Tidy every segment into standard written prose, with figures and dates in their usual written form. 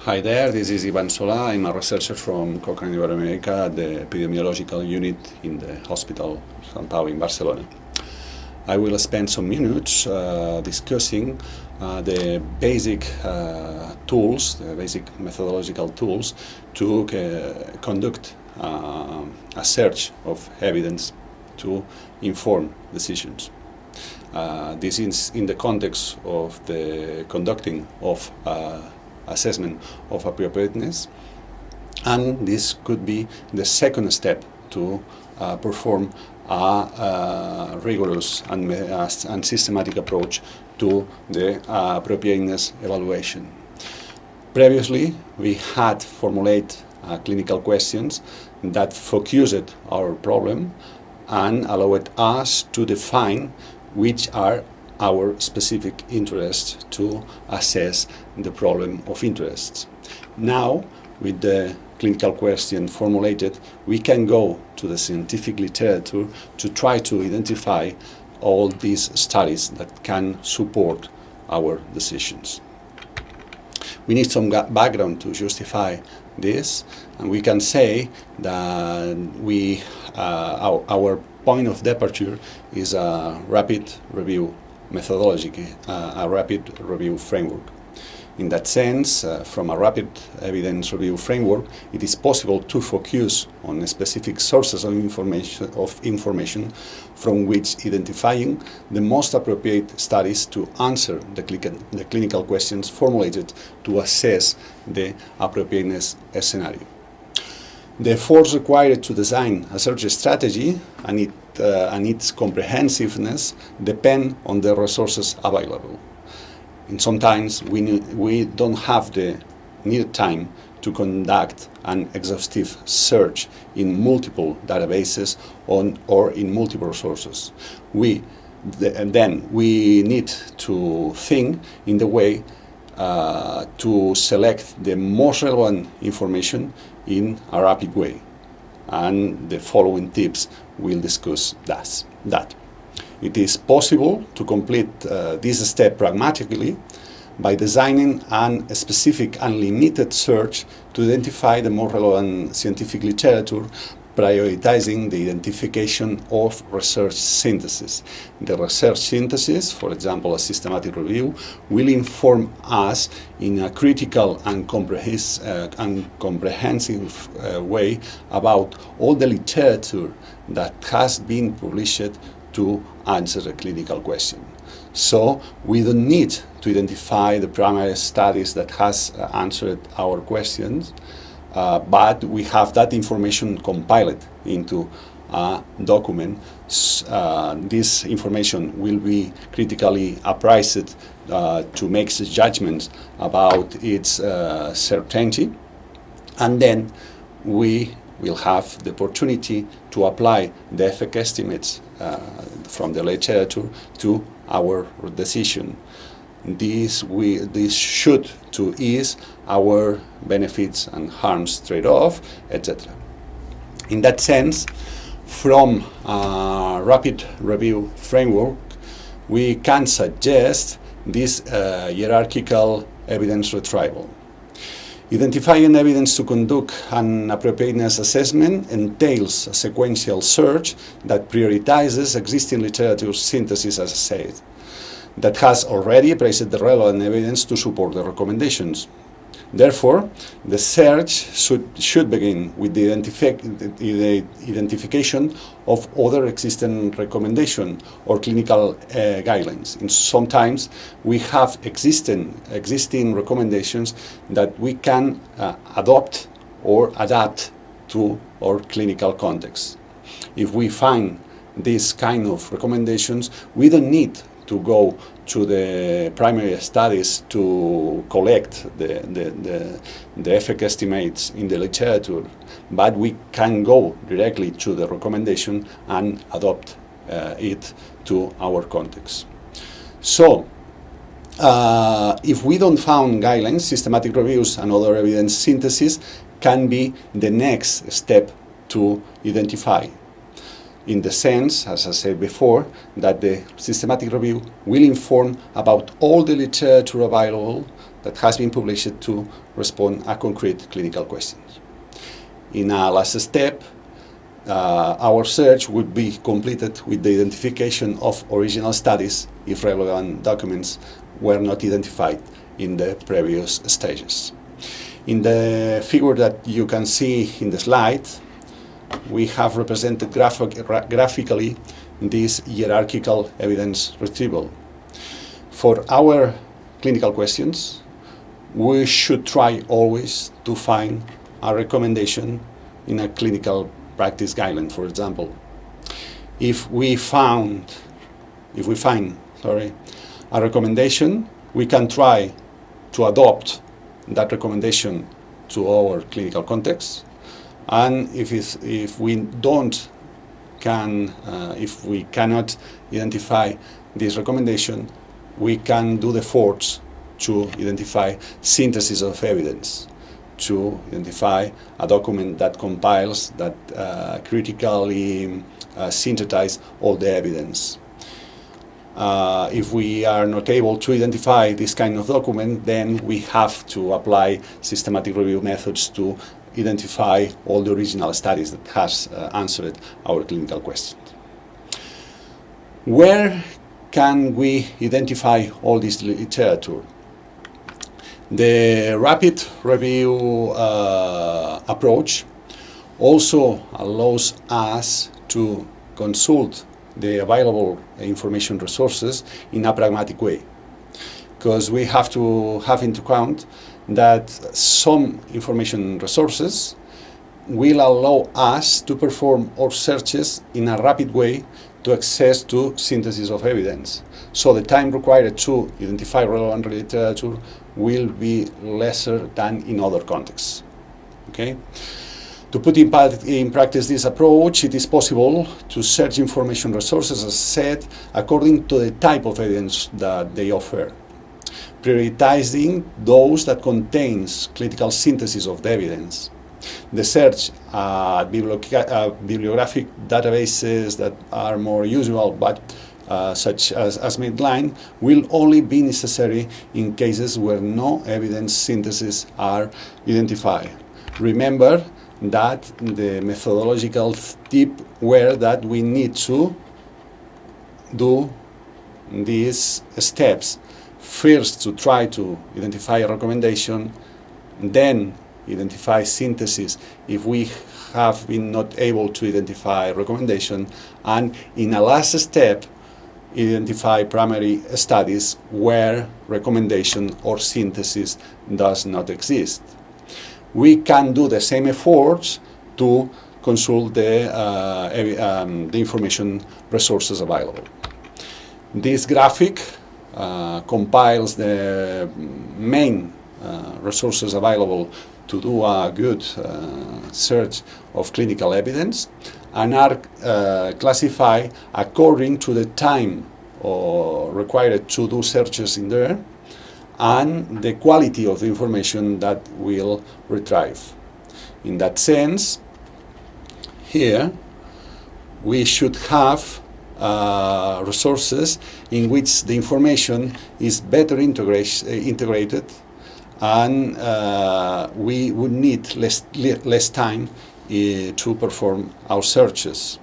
Hi there, this is Ivan Solà. I'm a researcher from Cochrane Iberoamerica at the epidemiological unit in the Hospital Sant Pau in Barcelona. I will spend some minutes discussing the basic tools, the basic methodological tools to conduct a search of evidence to inform decisions. This is in the context of the conducting of assessment of appropriateness, and this could be the second step to perform a rigorous and systematic approach to the appropriateness evaluation. Previously, we had formulated clinical questions that focused our problem and allowed us to define which are our specific interests to assess the problem of interest. Now, with the clinical question formulated, we can go to the scientific literature to try to identify all these studies that can support our decisions. We need some background to justify this, and we can say that our point of departure is a rapid review methodology, a rapid review framework. In that sense, from a rapid evidence review framework, it is possible to focus on specific sources of information from which identifying the most appropriate studies to answer the clinical questions formulated to assess the appropriateness scenario. The efforts required to design a search strategy and its comprehensiveness depend on the resources available. And sometimes we don't have the needed time to conduct an exhaustive search in multiple databases or in multiple sources. Then we need to think in the way to select the most relevant information in a rapid way. And the following tips will discuss that. It is possible to complete this step pragmatically by designing a specific and limited search to identify the more relevant scientific literature, prioritizing the identification of research synthesis. The research synthesis, for example, a systematic review, will inform us in a critical and comprehensive way about all the literature that has been published to answer a clinical question. So we don't need to identify the primary studies that has answered our questions, but we have that information compiled into a document. This information will be critically appraised to make judgments about its certainty, and then we will have the opportunity to apply the effect estimates from the literature to our decision. This should to ease our benefits and harms trade-off, etc. In that sense, from a rapid review framework, we can suggest this hierarchical evidence retrieval. Identifying evidence to conduct an appropriateness assessment entails a sequential search that prioritizes existing literature synthesis, as I said, that has already appraised the relevant evidence to support the recommendations. Therefore, the search should begin with the identification of other existing recommendations or clinical guidelines. And sometimes we have existing recommendations that we can adopt or adapt to our clinical context. If we find this kind of recommendations, we don't need to go to the primary studies to collect the effect estimates in the literature, but we can go directly to the recommendation and adopt it to our context. So, if we don't find guidelines, systematic reviews and other evidence synthesis can be the next step to identify. In the sense, as I said before, that the systematic review will inform about all the literature available that has been published to respond a concrete clinical questions. In a last step, our search would be completed with the identification of original studies if relevant documents were not identified in the previous stages. In the figure that you can see in the slide, we have represented graphically this hierarchical evidence retrieval. For our clinical questions, we should try always to find a recommendation in a clinical practice guideline, for example. If we find a recommendation, we can try to adopt that recommendation to our clinical context. And if we cannot identify this recommendation, we can do the efforts to identify synthesis of evidence, to identify a document that compiles, that critically synthesizes all the evidence. If we are not able to identify this kind of document, then we have to apply systematic review methods to identify all the original studies that has answered our clinical questions. Where can we identify all this literature? The rapid review approach also allows us to consult the available information resources in a pragmatic way, because we have to have into account that some information resources will allow us to perform our searches in a rapid way to access to synthesis of evidence. So the time required to identify relevant literature will be lesser than in other contexts. Okay? To put in practice this approach, it is possible to search information resources, as said, according to the type of evidence that they offer, prioritizing those that contains critical synthesis of the evidence. The search at bibliographic databases that are more usual, but such as Medline, will only be necessary in cases where no evidence synthesis are identified. Remember that the methodological tip were that we need to do these steps. First, to try to identify a recommendation, then identify synthesis if we have been not able to identify recommendation, and in a last step, identify primary studies where recommendation or synthesis does not exist. We can do the same efforts to consult the information resources available. This graphic compiles the main resources available to do a good search of clinical evidence, and are classified according to the time required to do searches in there and the quality of the information that we'll retrieve. In that sense, here we should have resources in which the information is better integrated, and we would need less time to perform our searches.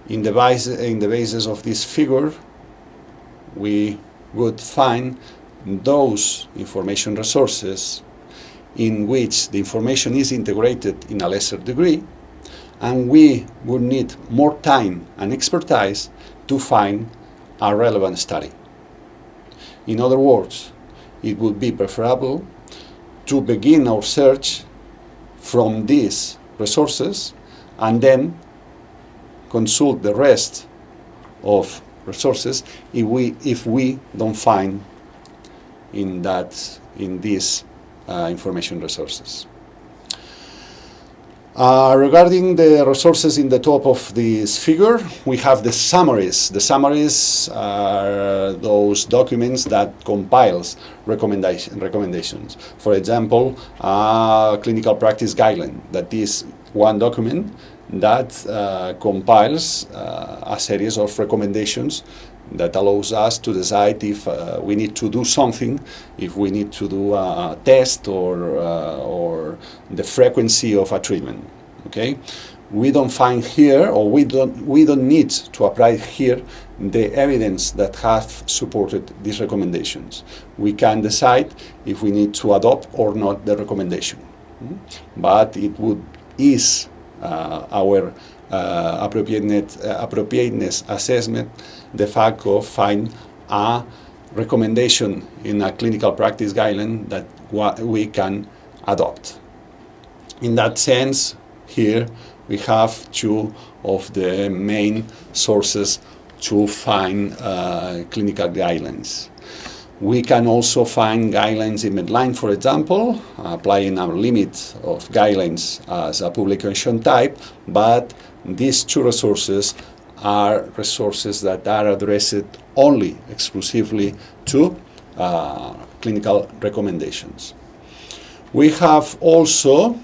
In the basis of this figure, we would find those information resources in which the information is integrated in a lesser degree, and we would need more time and expertise to find a relevant study. In other words, it would be preferable to begin our search from these resources and then consult the rest of resources if we don't find in these information resources. Regarding the resources in the top of this figure, we have the summaries. The summaries are those documents that compiles recommendations. For example, a clinical practice guideline, that is one document that compiles a series of recommendations that allows us to decide if we need to do something, if we need to do a test or the frequency of a treatment. Okay, we don't find here, or we don't need to apply here the evidence that have supported these recommendations. We can decide if we need to adopt or not the recommendation. But it is our appropriateness assessment the fact of finding a recommendation in a clinical practice guideline that we can adopt. In that sense, here we have two of the main sources to find clinical guidelines. We can also find guidelines in Medline, for example, applying our limit of guidelines as a publication type, but these two resources are resources that are addressed only exclusively to clinical recommendations. We have also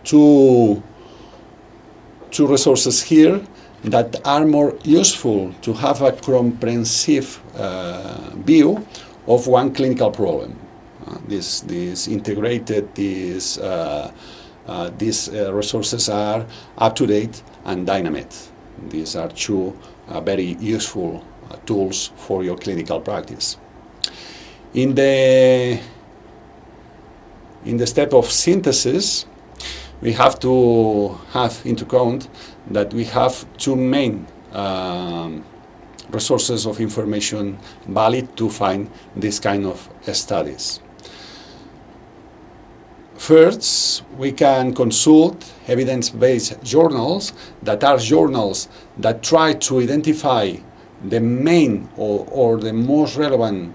two resources here that are more useful to have a comprehensive view of one clinical problem. These resources are up-to-date and dynamite. These are two very useful tools for your clinical practice. In the step of synthesis, we have to have into account that we have two main resources of information valid to find this kind of studies. First, we can consult evidence-based journals that are journals that try to identify the main or the most relevant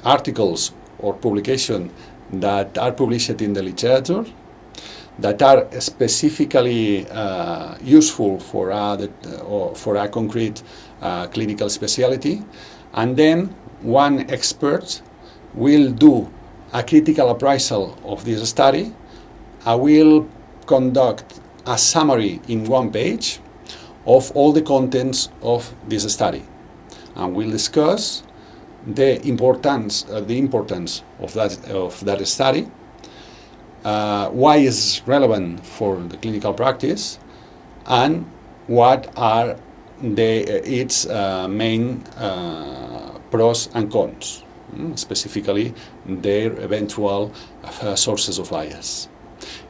articles or publications that are published in the literature, that are specifically useful for a concrete clinical specialty, and then one expert will do a critical appraisal of this study. I will conduct a summary in one page of all the contents of this study, and we'll discuss the importance of that study, why is relevant for the clinical practice, and what are its main pros and cons, specifically their eventual sources of bias.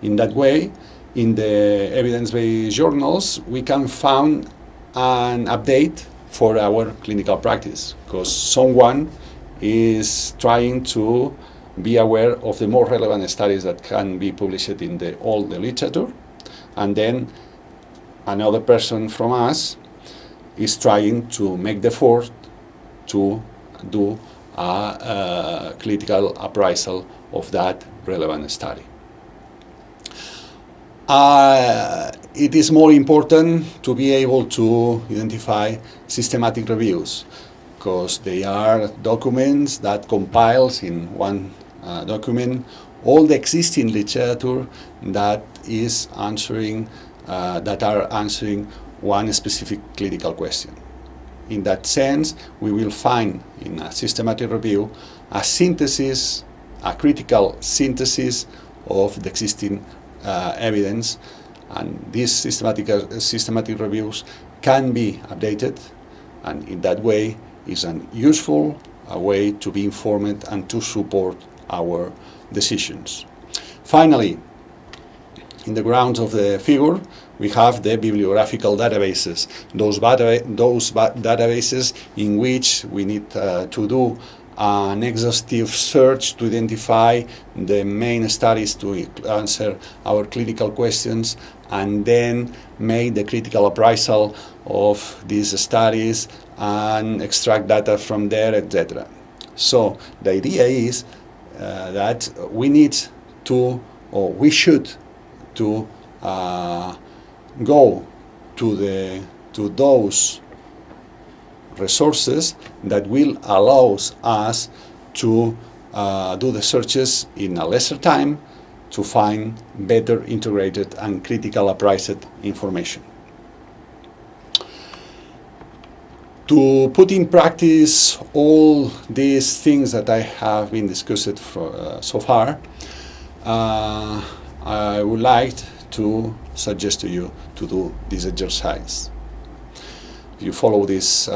In that way, in the evidence-based journals, we can find an update for our clinical practice, because someone is trying to be aware of the more relevant studies that can be published in all the literature, and then another person from us is trying to make the effort to do a clinical appraisal of that relevant study. It is more important to be able to identify systematic reviews, because they are documents that compiles in one document all the existing literature that are answering one specific clinical question. In that sense, we will find in a systematic review a synthesis, a critical synthesis of the existing evidence, and these systematic reviews can be updated, and in that way is a useful way to be informed and to support our decisions. Finally, in the grounds of the figure, we have the bibliographical databases, those databases in which we need to do an exhaustive search to identify the main studies to answer our clinical questions, and then make the critical appraisal of these studies and extract data from there, etc. So the idea is that we need to, or we should, to go to those resources that will allow us to do the searches in a lesser time to find better integrated and critical appraised information. To put in practice all these things that I have been discussed so far, I would like to suggest to you to do this exercise. If you follow these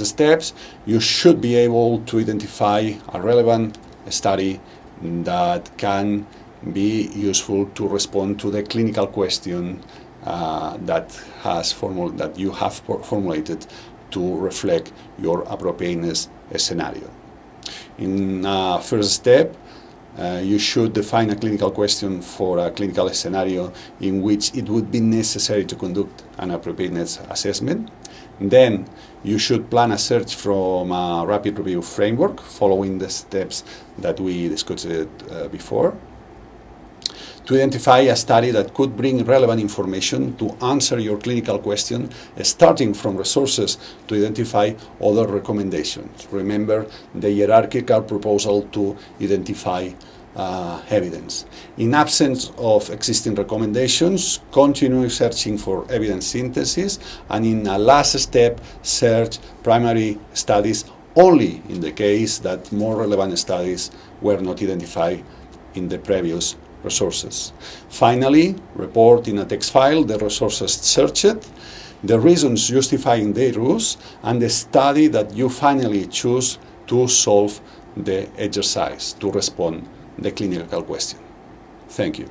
steps, you should be able to identify a relevant study that can be useful to respond to the clinical question that you have formulated to reflect your appropriateness scenario. In first step, you should define a clinical question for a clinical scenario in which it would be necessary to conduct an appropriateness assessment. Then you should plan a search from a rapid review framework following the steps that we discussed before, to identify a study that could bring relevant information to answer your clinical question, starting from resources to identify other recommendations. Remember the hierarchical proposal to identify evidence. In absence of existing recommendations, continue searching for evidence synthesis, and in a last step, search primary studies only in the case that more relevant studies were not identified in the previous resources. Finally, report in a text file the resources searched, the reasons justifying their use, and the study that you finally choose to solve the exercise, to respond the clinical question. Thank you.